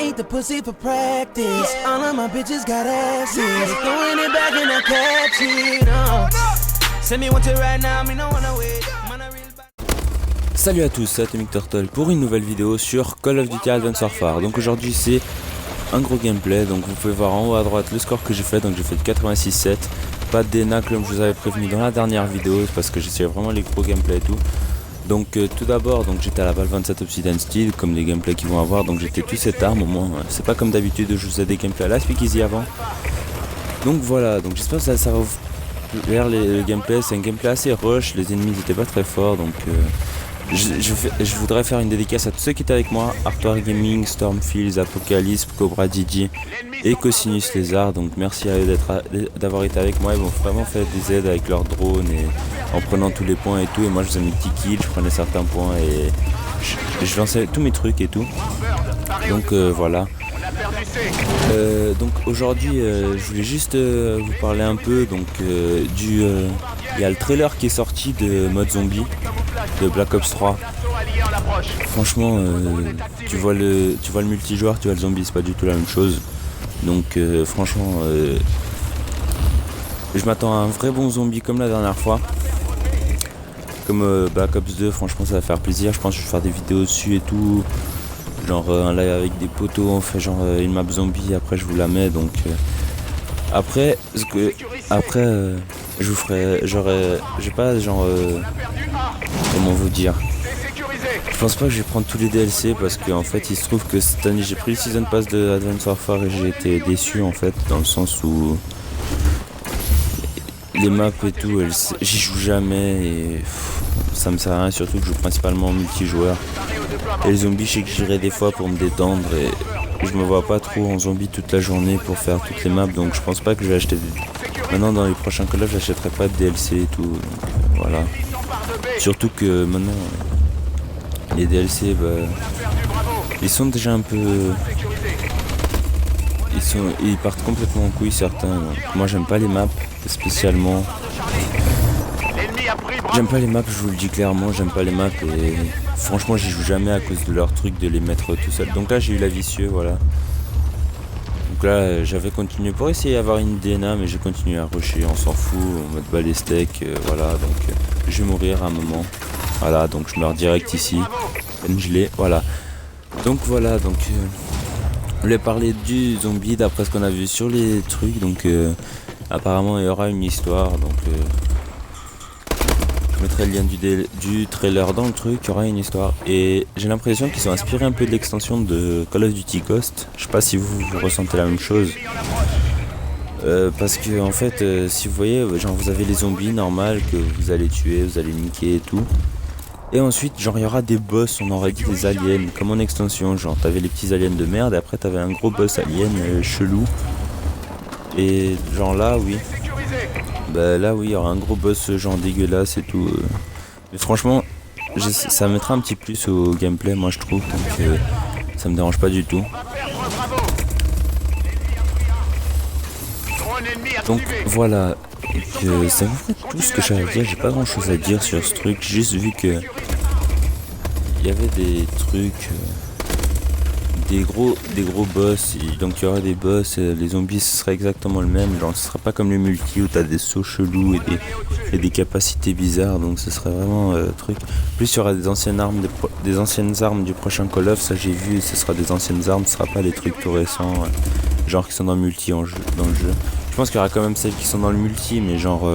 eat the pussy for practice. All of my bitches got asses. Throwing it back and I catch it. Send me one to right now, me no wanna wait. Salut à tous, c'est Atomic Turtle pour une nouvelle vidéo sur Call of Duty Advanced Warfare. Donc aujourd'hui c'est un gros gameplay, donc vous pouvez voir en haut à droite le score que j'ai fait. Donc j'ai fait 86-7, pas de DNA comme je vous avais prévenu dans la dernière vidéo parce que j'essayais vraiment les gros gameplays et tout. Donc tout d'abord donc j'étais à la balle 27 Obsidian Steel comme les gameplays qu'ils vont avoir. Donc j'étais tous cette arme au moins, c'est pas comme d'habitude je vous faisais des gameplays à la Speakeasy avant. Donc voilà, donc j'espère que ça va vous plaire le gameplay. C'est un gameplay assez rush, les ennemis n'étaient pas très forts donc je voudrais faire une dédicace à tous ceux qui étaient avec moi, Artoir Gaming, Stormfields, Apocalypse, Cobra DJ et Cosinus Lézard. Donc merci à eux d'avoir été avec moi. Ils m'ont vraiment fait des aides avec leurs drones et en prenant tous les points et tout. Et moi je faisais mes petits kills, je prenais certains points et je lançais tous mes trucs et tout. Donc voilà. Donc aujourd'hui je voulais juste vous parler un peu donc il y a le trailer qui est sorti de mode zombie de Black Ops 3. Franchement tu vois le multijoueur, tu vois le zombie, c'est pas du tout la même chose. Donc franchement je m'attends à un vrai bon zombie comme la dernière fois. Comme Black Ops 2, franchement ça va faire plaisir. Je pense que je vais faire des vidéos dessus et tout. Genre un live avec des poteaux, on fait genre une map zombie, après je vous la mets. Donc après je vous ferai, j'ai pas genre comment vous dire, je pense pas que je vais prendre tous les DLC parce que en fait il se trouve que cette année j'ai pris le Season Pass de Advanced Warfare et j'ai été déçu en fait, dans le sens où les maps et tout, j'y joue jamais et ça me sert à rien, surtout que je joue principalement en multijoueur. Et les zombies, je sais que j'irai des fois pour me détendre et je me vois pas trop en zombie toute la journée pour faire toutes les maps, donc je pense pas que je vais acheter maintenant dans les prochains Call of, j'achèterai pas de DLC et tout, donc, voilà. Surtout que maintenant les DLC ils sont déjà un peu, ils partent complètement en couille certains. Donc, moi j'aime pas les maps spécialement. J'aime pas les maps, je vous le dis clairement, j'aime pas les maps et franchement j'y joue jamais à cause de leur truc de les mettre tout seul. Donc là j'ai eu la vicieux, voilà. Donc là j'avais continué pour essayer d'avoir une DNA mais j'ai continué à rusher, on s'en fout, en mode balestec, voilà. Donc je vais mourir à un moment. Voilà, donc je meurs direct ici. Je l'ai, voilà. Donc voilà, donc on voulait parler du zombie d'après ce qu'on a vu sur les trucs. Donc apparemment il y aura une histoire, donc je mettrai le lien du trailer dans le truc, il y aura une histoire. Et j'ai l'impression qu'ils sont inspirés un peu de l'extension de Call of Duty Ghost. Je sais pas si vous ressentez la même chose. Parce que en fait, si vous voyez, genre vous avez les zombies normales que vous allez tuer, vous allez niquer et tout. Et ensuite, genre il y aura des boss, on aurait dit des aliens, comme en extension. Genre t'avais les petits aliens de merde et après t'avais un gros boss alien chelou. Et genre là, oui. Bah là oui, il y aura un gros boss genre dégueulasse et tout. Mais franchement, ça mettra un petit plus au gameplay, moi je trouve. Donc ça me dérange pas du tout. Donc voilà, c'est tout ce que j'avais à dire. J'ai pas grand chose à dire sur ce truc. J'ai juste vu que il y avait des trucs, des gros boss, et donc il y aura des boss, les zombies ce serait exactement le même, genre ce sera pas comme les multi où t'as des sauts chelous et des capacités bizarres, donc ce serait vraiment truc. Plus il y aura des anciennes armes du prochain Call of, ça j'ai vu, ce sera des anciennes armes, ce sera pas les trucs tout récents, genre qui sont dans le multi dans le jeu. Je pense qu'il y aura quand même celles qui sont dans le multi, mais genre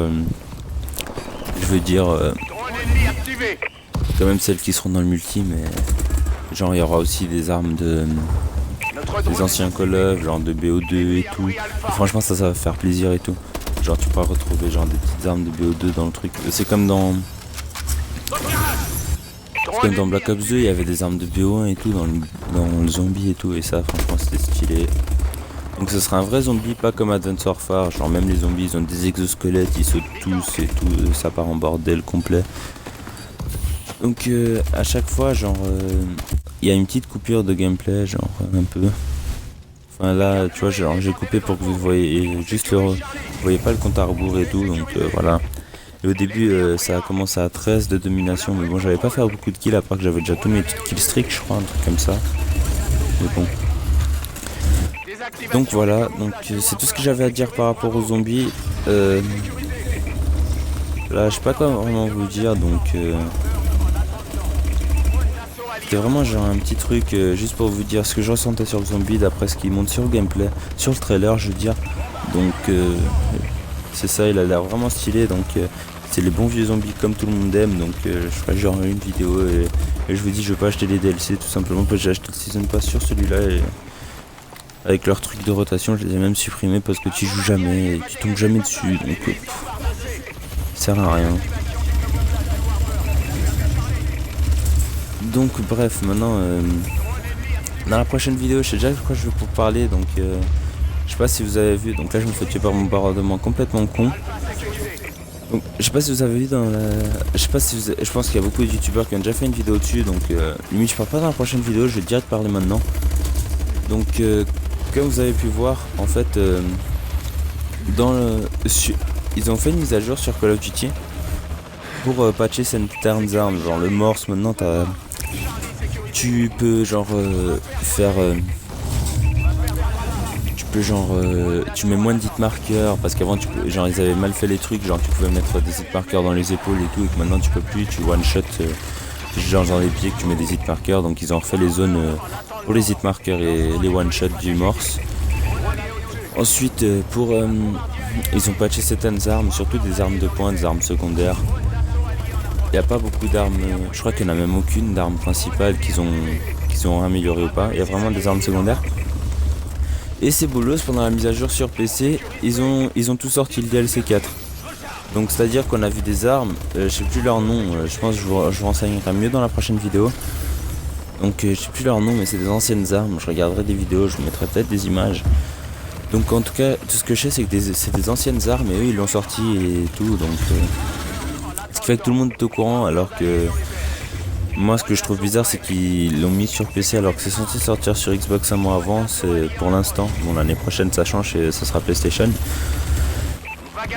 je veux dire quand même celles qui seront dans le multi, mais genre il y aura aussi des armes des anciens Call of, genre de BO2 et tout. Et franchement ça va faire plaisir et tout. Genre tu pourras retrouver genre des petites armes de BO2 dans le truc. C'est comme dans Black Ops 2, il y avait des armes de BO1 et tout dans le zombie et tout, et ça franchement c'était stylé. Donc ce sera un vrai zombie, pas comme Advanced Warfare, genre même les zombies ils ont des exosquelettes, ils sautent tous et tout, ça part en bordel complet. Donc à chaque fois genre il y a une petite coupure de gameplay, genre un peu. Enfin là tu vois, genre j'ai coupé pour que vous voyez juste vous voyez pas le compte à rebours et tout, donc voilà. Et au début ça a commencé à 13 de domination, mais bon j'avais pas fait beaucoup de kills à part que j'avais déjà tous mes kills streaks je crois, un truc comme ça. Mais bon. Donc voilà, donc c'est tout ce que j'avais à dire par rapport aux zombies. Là je sais pas comment vous dire, donc c'était vraiment genre un petit truc juste pour vous dire ce que je ressentais sur le zombie d'après ce qui monte sur le gameplay, sur le trailer je veux dire. Donc c'est ça, il a l'air vraiment stylé, donc c'est les bons vieux zombies comme tout le monde aime, donc je ferai genre une vidéo et je vous dis je vais pas acheter les DLC tout simplement parce que j'ai acheté le Season Pass sur celui-là et avec leur truc de rotation je les ai même supprimés parce que tu joues jamais et tu tombes jamais dessus, donc ça sert à rien. Donc bref, maintenant dans la prochaine vidéo je sais déjà de quoi je vais pour parler, donc je sais pas si vous avez vu, donc là je me fais tuer par mon bombardement complètement con. Donc je sais pas si vous avez vu dans la... Je pense qu'il y a beaucoup de youtubeurs qui ont déjà fait une vidéo dessus, donc limite je parle pas dans la prochaine vidéo, je vais direct parler maintenant. Donc comme vous avez pu voir en fait ils ont fait une mise à jour sur Call of Duty pour patcher certaines armes, genre le morse maintenant tu peux genre faire tu mets moins de hit marqueurs parce qu'avant genre ils avaient mal fait les trucs, genre tu pouvais mettre des hit marqueurs dans les épaules et tout, et que maintenant tu peux plus, tu one shot genre dans les pieds que tu mets des hit marqueurs, donc ils ont refait les zones pour les hit marqueurs et les one shot du morse. Ensuite ils ont patché certaines armes, surtout des armes de poing, des armes secondaires. Il n'y a pas beaucoup d'armes, je crois qu'il n'y en a même aucune d'armes principales qu'ils ont amélioré ou pas, il y a vraiment des armes secondaires. Et c'est bolos, pendant la mise à jour sur PC, ils ont tout sorti le DLC 4. Donc c'est à dire qu'on a vu des armes, je sais plus leur nom, je pense que je vous renseignerai mieux dans la prochaine vidéo. Donc je sais plus leur nom, mais c'est des anciennes armes, je regarderai des vidéos, je vous mettrai peut-être des images. Donc en tout cas, tout ce que je sais c'est que c'est des anciennes armes et eux ils l'ont sorti et tout, donc ce qui fait que tout le monde est au courant, alors que moi ce que je trouve bizarre c'est qu'ils l'ont mis sur PC alors que c'est censé sortir sur Xbox un mois avant, c'est pour l'instant. Bon, l'année prochaine ça change et ça sera PlayStation.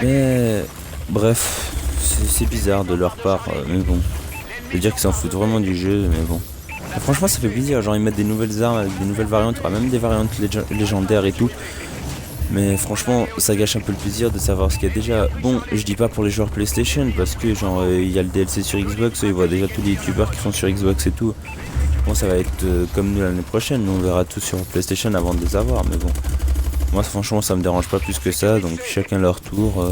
Mais bref, c'est bizarre de leur part, mais bon. Je veux dire qu'ils s'en foutent vraiment du jeu, mais bon. Et franchement ça fait plaisir, genre ils mettent des nouvelles armes avec des nouvelles variantes, il y aura même des variantes légendaires et tout. Mais franchement ça gâche un peu le plaisir de savoir ce qu'il y a déjà. Bon, je dis pas pour les joueurs PlayStation parce que genre il y a le DLC sur Xbox, ils voient déjà tous les youtubeurs qui font sur Xbox et tout. Bon, ça va être comme nous l'année prochaine, nous on verra tout sur PlayStation avant de les avoir, mais bon. Moi franchement ça me dérange pas plus que ça, donc chacun leur tour,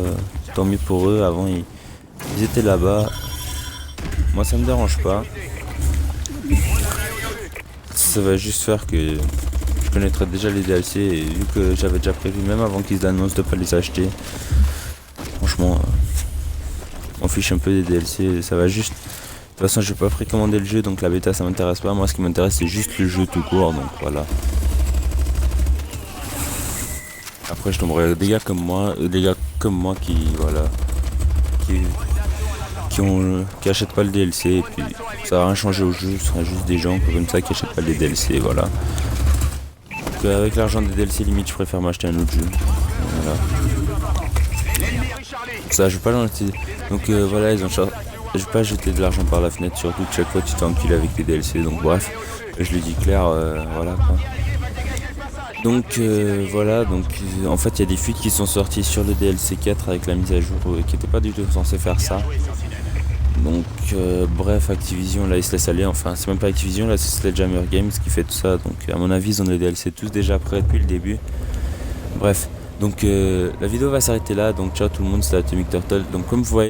tant mieux pour eux, avant ils étaient là-bas. Moi ça me dérange pas. Ça va juste faire que je connaîtrais déjà les DLC et vu que j'avais déjà prévu même avant qu'ils annoncent de pas les acheter, franchement on fiche un peu des DLC, ça va juste. De toute façon je vais pas précommander le jeu, donc la bêta ça m'intéresse pas, moi ce qui m'intéresse c'est juste le jeu tout court, donc voilà. Après je tomberai des gars comme moi qui voilà qui achètent pas le DLC et puis ça va rien changer au jeu, ce sera juste des gens comme ça qui achètent pas les DLC, voilà. Donc avec l'argent des DLC limite je préfère m'acheter un autre jeu, voilà. Ça je vais pas l'enlever, donc voilà, je vais pas jeter de l'argent par la fenêtre, surtout que chaque fois tu t'encules avec les DLC, donc bref, je le dis clair, voilà quoi. Donc voilà, donc en fait il y a des fuites qui sont sorties sur le DLC 4 avec la mise à jour qui était pas du tout censé faire ça. Donc bref, Activision là ils se laissent aller, enfin c'est même pas Activision, là c'est Sledgehammer Games qui fait tout ça, donc à mon avis ils ont les DLC tous déjà prêts depuis le début. Bref, donc la vidéo va s'arrêter là, donc ciao tout le monde, c'était Atomic Turtle, donc comme vous voyez